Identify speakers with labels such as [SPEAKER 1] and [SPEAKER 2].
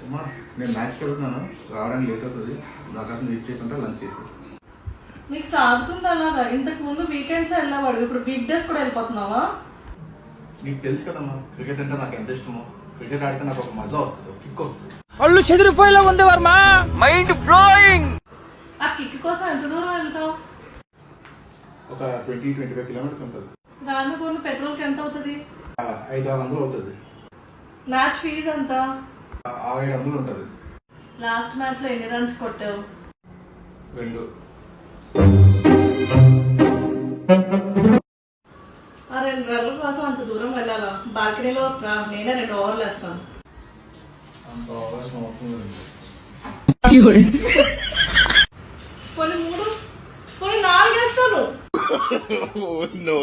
[SPEAKER 1] అమ్మా నేను మ్యాచ్కి వెళ్తున్నాను, రావడానికి లేట్ అవుతుంది. నాకు మీట్ చేయకుండా లంచ్ చేసి.
[SPEAKER 2] నీకు సాగుతుంది అలాగా? ఇంతకు ముందు వీకెండ్స్ వెళ్ళేవాడు, ఇప్పుడు వీక్ డేస్ కూడా వెళ్ళిపోతున్నావా?
[SPEAKER 1] నీకు తెలుసు కదమ్మా క్రికెట్ అంటే నాకు ఎంత ఇష్టమో. క్రికెట్ ఆడితే నాకు ఒక మజా వస్తుంది, కిక్ వస్తుంది.
[SPEAKER 3] అల్లు చెదిరిపోయేలా ఉంది వర్మ, మైండ్ బ్లోయింగ్.
[SPEAKER 2] ఆ కిక్ కోసం ఎంత దూరం వెళ్తావు?
[SPEAKER 1] ఒక 20-25 కిలోమీటర్స్ ఉంటుంది.
[SPEAKER 2] రాను పోను పెట్రోల్ కి ఎంత అవుతుంది?
[SPEAKER 1] 500 అవుతుంది.
[SPEAKER 2] మ్యాచ్ ఫీజు ఎంత?
[SPEAKER 1] 700 ఉంటుంది.
[SPEAKER 2] లాస్ట్ మ్యాచ్ లో ఎన్ని రన్స్ కొట్టావు?
[SPEAKER 1] 2.
[SPEAKER 2] ఆ 2 రన్ల కోసం అంత దూరం వెళ్ళాలా? బాల్కనీలో రా, నేనే 2 ఓవర్లు వేస్తాను.
[SPEAKER 1] అంత అవకాశం అవుతుంది.
[SPEAKER 2] కొన్ని 3, కొన్ని 4 వేస్తాను.
[SPEAKER 1] No.